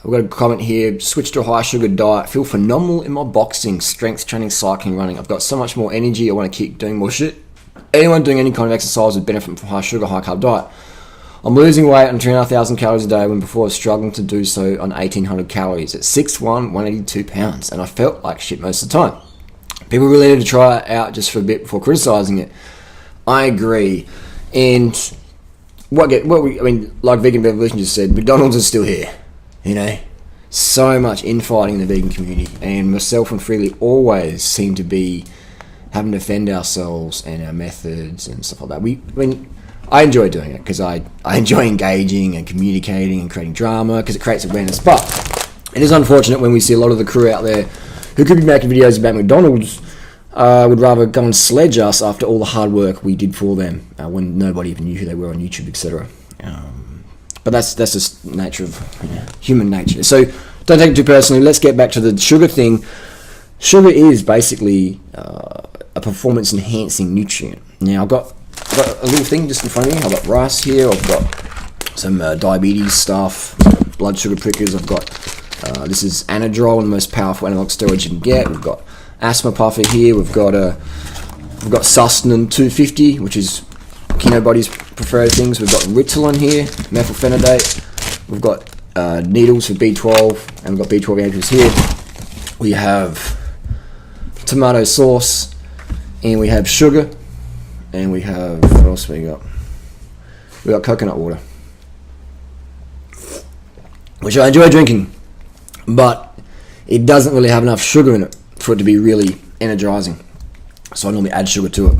We've got a comment here. Switch to a high sugar diet. Feel phenomenal in my boxing, strength training, cycling, running. I've got so much more energy. I want to keep doing more shit. Anyone doing any kind of exercise would benefit from high sugar, high carb diet. I'm losing weight on 2,500 calories a day when before I was struggling to do so on 1,800 calories at 6'1", 182 pounds, and I felt like shit most of the time. People really need to try it out just for a bit before criticising it. I agree. And like Vegan Revolution just said, McDonald's is still here. You know, so much infighting in the vegan community, and myself and Freely always seem to be having to defend ourselves and our methods and stuff like that. I enjoy doing it because I enjoy engaging and communicating and creating drama because it creates awareness. But it is unfortunate when we see a lot of the crew out there who could be making videos about McDonald's would rather go and sledge us after all the hard work we did for them when nobody even knew who they were on YouTube, etc. But that's just nature of human nature. So don't take it too personally. Let's get back to the sugar thing. Sugar is basically a performance enhancing nutrient. Now I've got a little thing just in front of me. I've got rice here. I've got some diabetes stuff, blood sugar prickers. I've got this is Anadrol, the most powerful analog steroid you can get. We've got asthma puffer here. We've got Sustanon 250, which is Kinobody's preferred things. We've got Ritalin here, methylphenidate. We've got needles for B12, and we've got B12 ampoules here. We have tomato sauce, and we have sugar, and we have, what else we got? We got coconut water, which I enjoy drinking, but it doesn't really have enough sugar in it for it to be really energizing. So I normally add sugar to it.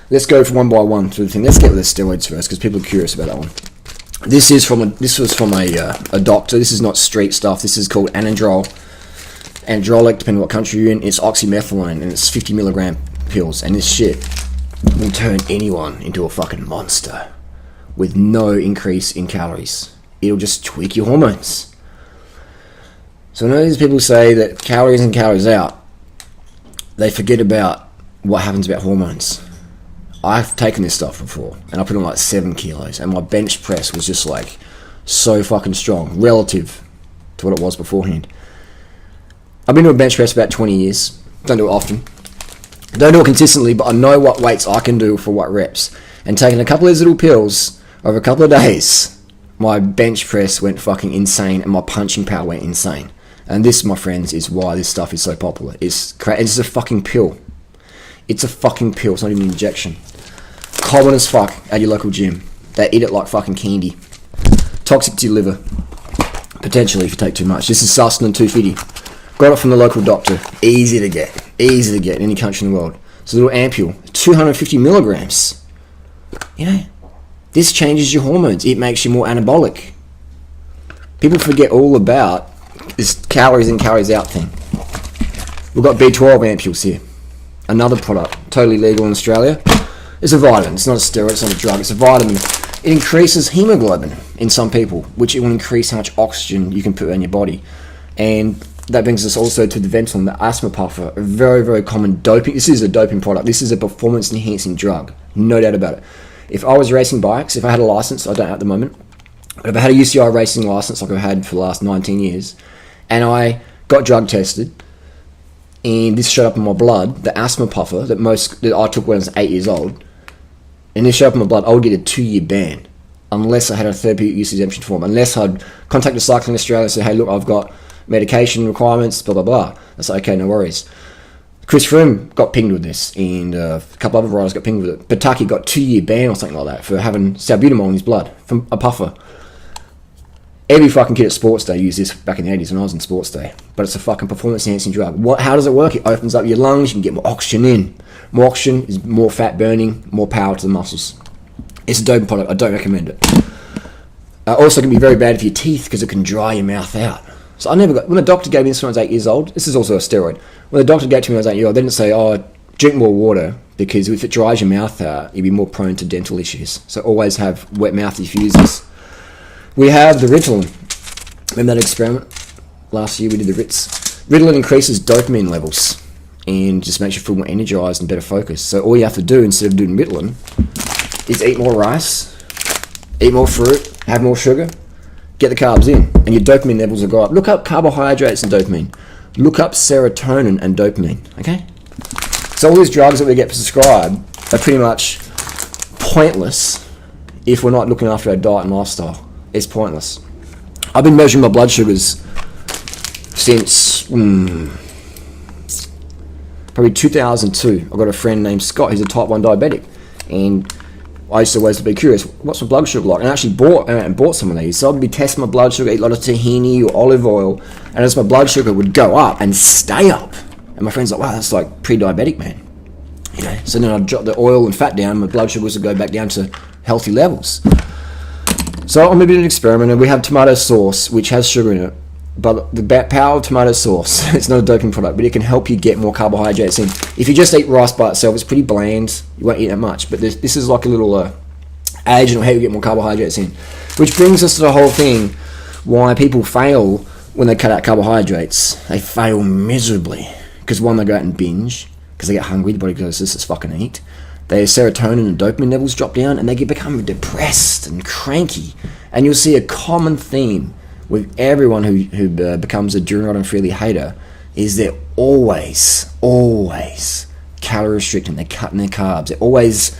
Let's go from one by one through the thing. Let's get with the steroids first because people are curious about that one. This was from a doctor. This is not street stuff. This is called Anadrol. Androlic, depending on what country you're in. It's oxymethelone, and it's 50 milligram pills. And this shit will turn anyone into a fucking monster with no increase in calories. It'll just tweak your hormones. So when these people say that calories in, calories out, they forget about what happens about hormones. I've taken this stuff before, and I put on like 7 kilos, and my bench press was just like so fucking strong relative to what it was beforehand. I've been doing bench press for about 20 years. Don't do it often. Don't do it consistently, but I know what weights I can do for what reps. And taking a couple of these little pills over a couple of days, my bench press went fucking insane, and my punching power went insane. And this, my friends, is why this stuff is so popular. It's a fucking pill. It's a fucking pill. It's not even an injection. Common as fuck at your local gym. They eat it like fucking candy. Toxic to your liver. Potentially if you take too much. This is Sustanon 250. Got it from the local doctor. Easy to get. Easy to get in any country in the world. It's a little ampule. 250 milligrams. You know, this changes your hormones. It makes you more anabolic. People forget all about this calories in, calories out thing. We've got B12 ampules here. Another product, totally legal in Australia. It's a vitamin. It's not a steroid. It's not a drug. It's a vitamin. It increases hemoglobin in some people, which it will increase how much oxygen you can put in your body. And that brings us also to the Ventolin, the asthma puffer, a very, very common doping. This is a doping product. This is a performance-enhancing drug. No doubt about it. If I was racing bikes, if I had a license, I don't at the moment, but if I had a UCI racing license like I've had for the last 19 years, and I got drug tested, and this showed up in my blood, the asthma puffer that I took when I was 8 years old, and this showed up in my blood, I would get a 2-year ban unless I had a therapeutic use exemption form, unless I'd contacted Cycling Australia and said, hey, look, I've got medication requirements, blah, blah, blah. That's like, okay, no worries. Chris Froome got pinged with this, and a couple other riders got pinged with it. Pataki got 2-year ban or something like that for having salbutamol in his blood from a puffer. Every fucking kid at Sports Day used this back in the 80s when I was in Sports Day. But it's a fucking performance-enhancing drug. How does it work? It opens up your lungs. You can get more oxygen in. More oxygen is more fat burning, more power to the muscles. It's a doping product. I don't recommend it. Also, it can be very bad for your teeth because it can dry your mouth out. So when a doctor gave me this when I was 8 years old, this is also a steroid. When the doctor gave it to me when I was 8 years old, they didn't say, oh, drink more water because if it dries your mouth out, you'll be more prone to dental issues. So always have wet mouth diffusers. We have the Ritalin. Remember that experiment? Last year we did the Ritz. Ritalin increases dopamine levels and just makes you feel more energized and better focused. So all you have to do instead of doing Ritalin is eat more rice, eat more fruit, have more sugar, get the carbs in. and your dopamine levels will go up. Look up carbohydrates and dopamine. Look up serotonin and dopamine, okay? So all these drugs that we get prescribed are pretty much pointless if we're not looking after our diet and lifestyle. It's pointless. I've been measuring my blood sugars since probably 2002. I've got a friend named Scott who's a type 1 diabetic, and I used to always be curious, what's my blood sugar like? And I actually bought some of these. So I'd be testing my blood sugar, eat a lot of tahini or olive oil, and as my blood sugar would go up and stay up, and my friend's like, wow, that's like pre-diabetic, man. You know, so then I'd drop the oil and fat down, my blood sugars would go back down to healthy levels. So I'm a bit of an experiment, and we have tomato sauce, which has sugar in it. But the power of tomato sauce, it's not a doping product, but it can help you get more carbohydrates in. If you just eat rice by itself, it's pretty bland. You won't eat that much. But this is like a little agent of how you get more carbohydrates in. Which brings us to the whole thing, why people fail when they cut out carbohydrates. They fail miserably. Because one, they go out and binge, because they get hungry, the body goes, let's fucking eat. Their serotonin and dopamine levels drop down, and they become depressed and cranky. And you'll see a common theme with everyone who becomes a During and Freely hater, is they're always calorie restricting. They're cutting their carbs. They're always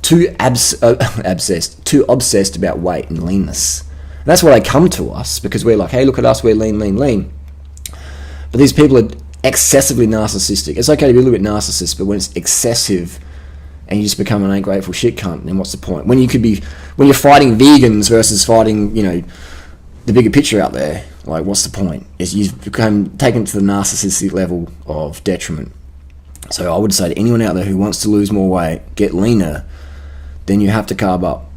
too obsessed about weight and leanness. And that's why they come to us, because we're like, hey, look at us, we're lean. But these people are excessively narcissistic. It's okay to be a little bit narcissist, but when it's excessive and you just become an ungrateful shit cunt, then what's the point? When you're fighting vegans versus fighting, you know, the bigger picture out there, like, what's the point? Is you've become taken to the narcissistic level of detriment. So I would say to anyone out there who wants to lose more weight, get leaner, then you have to carb up.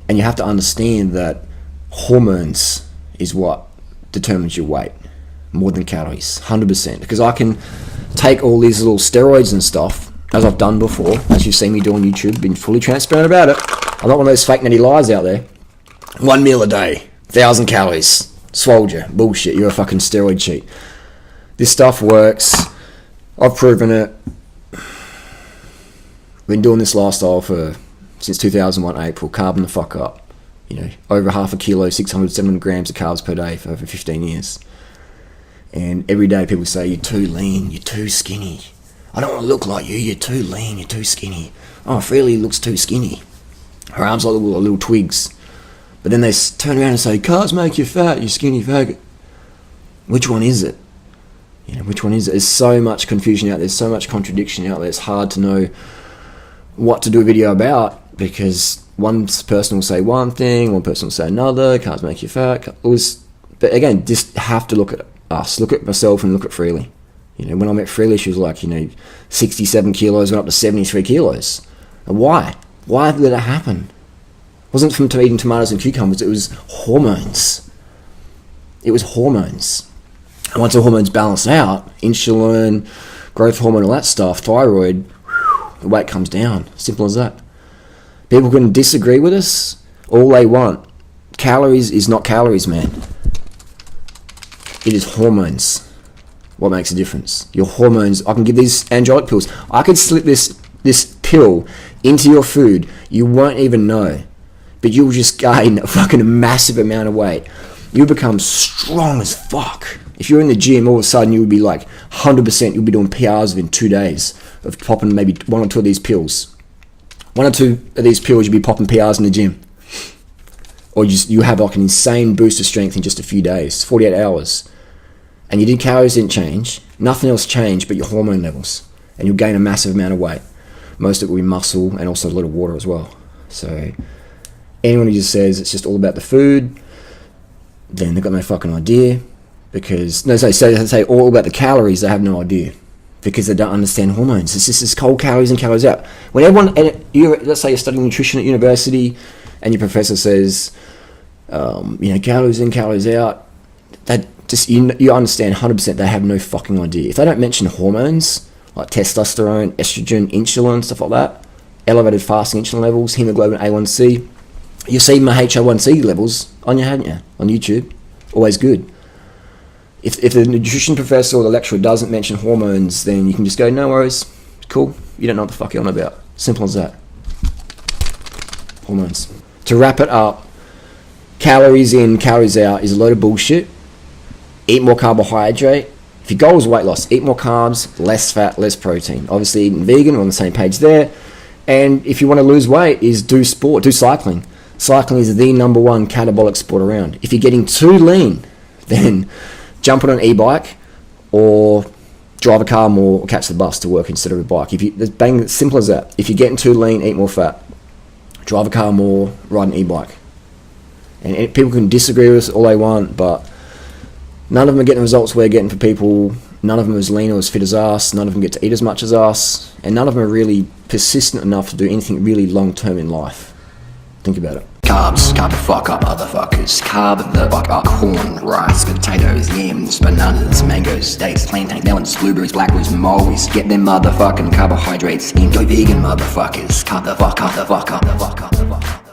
And you have to understand that hormones is what determines your weight, more than calories, 100%. Because I can take all these little steroids and stuff, as I've done before, as you've seen me do on YouTube, been fully transparent about it. I'm not one of those fake nutty lies out there. 1 meal a day, 1,000 calories, swallowed you, bullshit, you're a fucking steroid cheat. This stuff works. I've proven it. Been doing this lifestyle since 2001 April, carbon the fuck up. You know, over half a kilo, 600, 700 grams of carbs per day for over 15 years. And every day people say, you're too lean, you're too skinny. I don't want to look like you, you're too lean, you're too skinny. Oh, Freely looks too skinny. Her arms like little twigs. But then they turn around and say, carbs make you fat, you skinny faggot. Which one is it? You know, which one is it? There's so much confusion out there, so much contradiction out there. It's hard to know what to do a video about, because one person will say one thing, one person will say another, carbs make you fat. But again, just have to look at us, look at myself and look at Freely. You know, when I met Freely, she was like, 67 kilos, went up to 73 kilos. And why? Why did that happen? It wasn't from eating tomatoes and cucumbers, it was hormones. It was hormones. And once the hormones balance out, insulin, growth hormone, all that stuff, thyroid, the weight comes down. Simple as that. People can disagree with us all they want. Calories is not calories, man. It is hormones. What makes a difference? Your hormones. I can give these angelic pills. I could slip this pill into your food. You won't even know. But you'll just gain a fucking massive amount of weight. You'll become strong as fuck. If you're in the gym, all of a sudden you would be like 100%, you'll be doing PRs within 2 days of popping maybe 1 or 2 of these pills. 1 or 2 of these pills, you'll be popping PRs in the gym. Or you have like an insane boost of strength in just a few days, 48 hours. And your calories didn't change, nothing else changed but your hormone levels. And you'll gain a massive amount of weight. Most of it will be muscle and also a lot of water as well. So anyone who just says it's just all about the food, then they've got no fucking idea. Because, they say all about the calories, they have no idea. Because they don't understand hormones. It's just this cold calories in, calories out. When everyone, let's say you're studying nutrition at university, and your professor says, calories in, calories out, that just, you understand 100% they have no fucking idea. If they don't mention hormones, like testosterone, estrogen, insulin, stuff like that, elevated fasting insulin levels, hemoglobin A1C, you see my HO1C levels on your on YouTube. Always good. If the nutrition professor or the lecturer doesn't mention hormones, then you can just go, no worries, cool, you don't know what the fuck you're on about. Simple as that. Hormones. To wrap it up, calories in, calories out is a load of bullshit. Eat more carbohydrate. If your goal is weight loss, eat more carbs, less fat, less protein. Obviously, eating vegan, we're on the same page there. And if you want to lose weight, is do sport, do cycling. Cycling is the number one catabolic sport around. If you're getting too lean, then jump on an e-bike or drive a car more or catch the bus to work instead of a bike. It's bang, simple as that. If you're getting too lean, eat more fat. Drive a car more, ride an e-bike. And people can disagree with us all they want, but none of them are getting the results we're getting for people. None of them are as lean or as fit as us. None of them get to eat as much as us. And none of them are really persistent enough to do anything really long-term in life. Think about it. Carbs, carb the fuck up, motherfuckers. Carb the fuck up. Corn, rice, potatoes, yams, bananas, mangoes, dates, plantain, melons, blueberries, blackberries, mulberries. Get them motherfucking carbohydrates in. Go vegan, motherfuckers. Carb the fuck up, the fuck up, the fuck up, the fuck up.